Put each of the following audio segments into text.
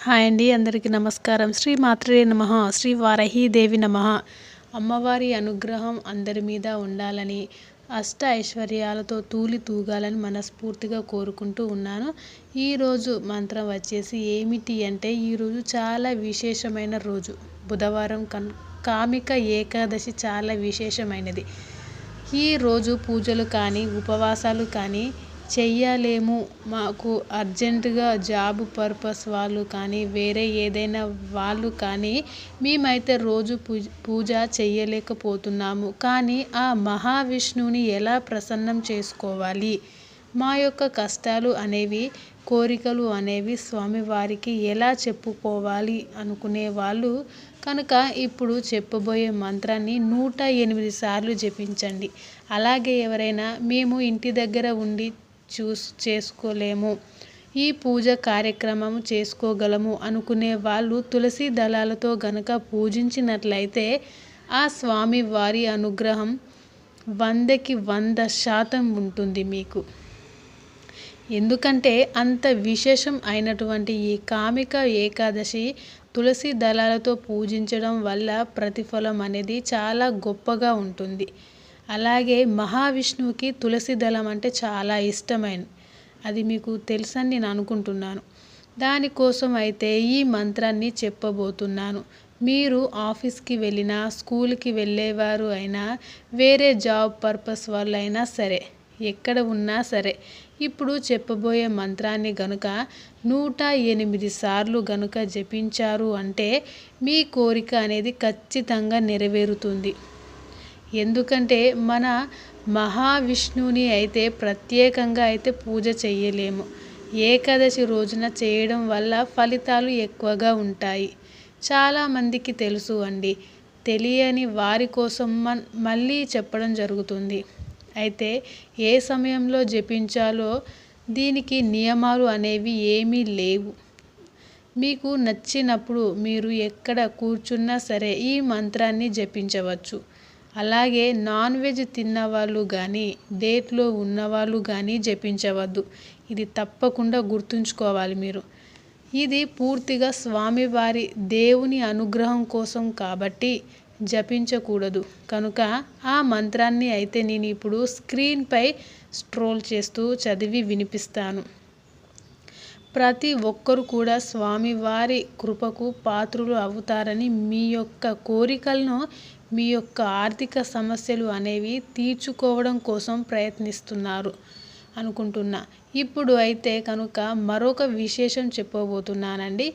Hi అండి, అందరికీ నమస్కారం. శ్రీ మాత్రే నమః. శ్రీ వారాహీదేవి నమః. అమ్మవారి అనుగ్రహం అందరి మీద ఉండాలని, అష్ట ఐశ్వర్యాలతో తూలి తూగాలని మనస్ఫూర్తిగా కోరుకుంటూ ఉన్నాను. ఈరోజు మంత్రం వచ్చేసి ఏమిటి అంటే, ఈరోజు చాలా విశేషమైన రోజు. బుధవారం కామిక ఏకాదశి చాలా విశేషమైనది. ఈరోజు పూజలు కానీ ఉపవాసాలు కానీ చెయ్యలేము, మాకు అర్జెంటుగా జాబ్ పర్పస్ వాళ్ళు కానీ వేరే ఏదైనా వాళ్ళు కానీ మేమైతే రోజు పూజ చెయ్యలేకపోతున్నాము. కానీ ఆ మహావిష్ణువుని ఎలా ప్రసన్నం చేసుకోవాలి, మా యొక్క కష్టాలు అనేవి కోరికలు అనేవి స్వామివారికి ఎలా చెప్పుకోవాలి అనుకునే వాళ్ళు కనుక ఇప్పుడు చెప్పబోయే మంత్రాన్ని 108 సార్లు జపించండి. అలాగే ఎవరైనా మేము ఇంటి దగ్గర ఉండి చేసుకోలేము, ఈ పూజ కార్యక్రమం చేసుకోగలము అనుకునే వాళ్ళు తులసి దళాలతో గనక పూజించినట్లయితే ఆ స్వామి వారి అనుగ్రహం 100కి 100% ఉంటుంది మీకు. ఎందుకంటే అంత విశేషం అయినటువంటి ఈ కామిక ఏకాదశి తులసి దళాలతో పూజించడం వల్ల ప్రతిఫలం అనేది చాలా గొప్పగా ఉంటుంది. అలాగే మహావిష్ణువుకి తులసి దళం అంటే చాలా ఇష్టమైన, అది మీకు తెలుసని నేను అనుకుంటున్నాను. దానికోసం అయితే ఈ మంత్రాన్ని చెప్పబోతున్నాను. మీరు ఆఫీస్కి వెళ్ళినా, స్కూల్కి వెళ్ళేవారు అయినా, వేరే జాబ్ పర్పస్ వాళ్ళు అయినా సరే, ఎక్కడ ఉన్నా సరే, ఇప్పుడు చెప్పబోయే మంత్రాన్ని గనుక 108 సార్లు గనుక జపించారు అంటే మీ కోరిక అనేది ఖచ్చితంగా నెరవేరుతుంది. ఎందుకంటే మన మహావిష్ణువుని అయితే ప్రత్యేకంగా అయితే పూజ చెయ్యలేము. ఏకాదశి రోజున చేయడం వల్ల ఫలితాలు ఎక్కువగా ఉంటాయి. చాలామందికి తెలుసు అండి, తెలియని వారి కోసం మళ్ళీ చెప్పడం జరుగుతుంది. అయితే ఏ సమయంలో జపించాలో దీనికి నియమాలు అనేవి ఏమీ లేవు. మీకు నచ్చినప్పుడు మీరు ఎక్కడ కూర్చున్నా సరే ఈ మంత్రాన్ని జపించవచ్చు. అలాగే నాన్ వెజ్ తిన్నవాళ్ళు కానీ, డేట్లో ఉన్నవాళ్ళు కానీ జపించవద్దు. ఇది తప్పకుండా గుర్తుంచుకోవాలి మీరు. ఇది పూర్తిగా స్వామివారి దేవుని అనుగ్రహం కోసం కాబట్టి జపించకూడదు. కనుక ఆ మంత్రాన్ని అయితే నేను ఇప్పుడు స్క్రీన్పై స్క్రోల్ చేస్తూ చదివి వినిపిస్తాను. ప్రతి ఒక్కరు కూడా స్వామివారి కృపకు పాత్రులు అవుతారని, మీ యొక్క కోరికలను, మీ యొక్క ఆర్థిక సమస్యలు అనేవి తీర్చుకోవడం కోసం ప్రయత్నిస్తున్నారు అనుకుంటున్నా. ఇప్పుడు అయితే కనుక మరొక విశేషం చెప్పబోతున్నానండి.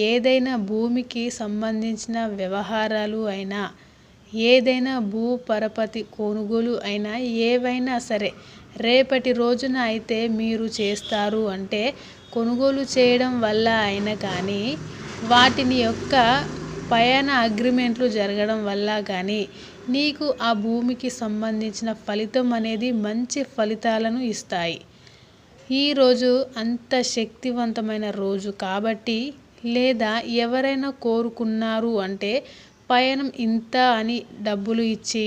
ఏదైనా భూమికి సంబంధించిన వ్యవహారాలు అయినా, ఏదైనా భూపరపతి కొనుగోలు అయినా, ఏవైనా సరే రేపటి రోజున అయితే మీరు చేస్తారు అంటే, కొనుగోలు చేయడం వల్ల అయినా కానీ, వాటిని యొక్క పయన అగ్రిమెంట్లు జరగడం వల్ల కానీ నీకు ఆ భూమికి సంబంధించిన ఫలితం అనేది మంచి ఫలితాలను ఇస్తాయి. ఈరోజు అంత శక్తివంతమైన రోజు కాబట్టి, లేదా ఎవరైనా కోరుకున్నారు అంటే పయనం ఇంత అని డబ్బులు ఇచ్చి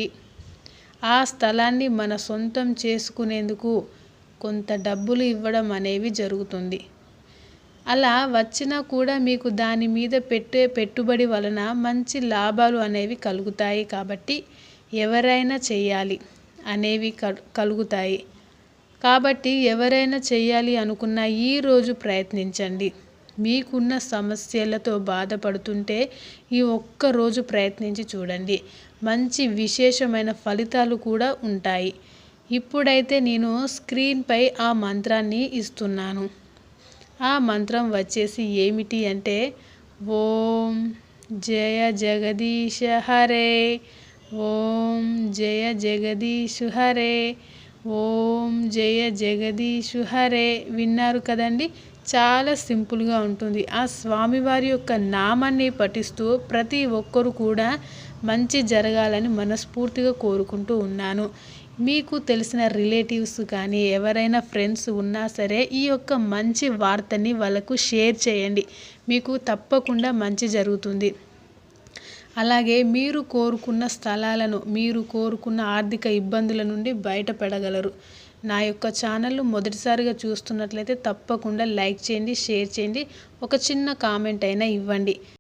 ఆ స్థలాన్ని మన సొంతం చేసుకునేందుకు కొంత డబ్బులు ఇవ్వడం అనేవి జరుగుతుంది. అలా వచ్చినా కూడా మీకు దాని మీద పెట్టే పెట్టుబడి వలన మంచి లాభాలు అనేవి కలుగుతాయి. కాబట్టి ఎవరైనా చేయాలి అనేవి కలుగుతాయి. కాబట్టి ఎవరైనా చేయాలి అనుకున్న ఈరోజు ప్రయత్నించండి. మీకున్న సమస్యలతో బాధపడుతుంటే ఈ ఒక్కరోజు ప్రయత్నించి చూడండి, మంచి విశేషమైన ఫలితాలు కూడా ఉంటాయి. ఇప్పుడైతే నేను స్క్రీన్పై ఆ మంత్రాన్ని ఇస్తున్నాను. ఆ మంత్రం వచ్చేసి ఏమిటి అంటే, ఓం జయ జగదీశ హరే, ఓం జయ జగదీశు హరే, ఓం జయ జగదీశు హరే. విన్నారు కదండి, చాలా సింపుల్గా ఉంటుంది. ఆ స్వామివారి యొక్క నామాన్ని పఠిస్తూ ప్రతి ఒక్కరు కూడా మంచి జరగాలని మనస్ఫూర్తిగా కోరుకుంటూ ఉన్నాను. మీకు తెలిసిన రిలేటివ్స్ కానీ ఎవరైనా ఫ్రెండ్స్ ఉన్నా సరే ఈ యొక్క మంచి వార్తని వాళ్ళకు షేర్ చేయండి. మీకు తప్పకుండా మంచి జరుగుతుంది. అలాగే మీరు కోరుకున్న స్థలాలను, మీరు కోరుకున్న ఆర్థిక ఇబ్బందుల నుండి బయటపడగలరు. నా యొక్క ఛానల్ను మొదటిసారిగా చూస్తున్నట్లయితే తప్పకుండా లైక్ చేయండి, షేర్ చేయండి, ఒక చిన్న కామెంట్ అయినా ఇవ్వండి.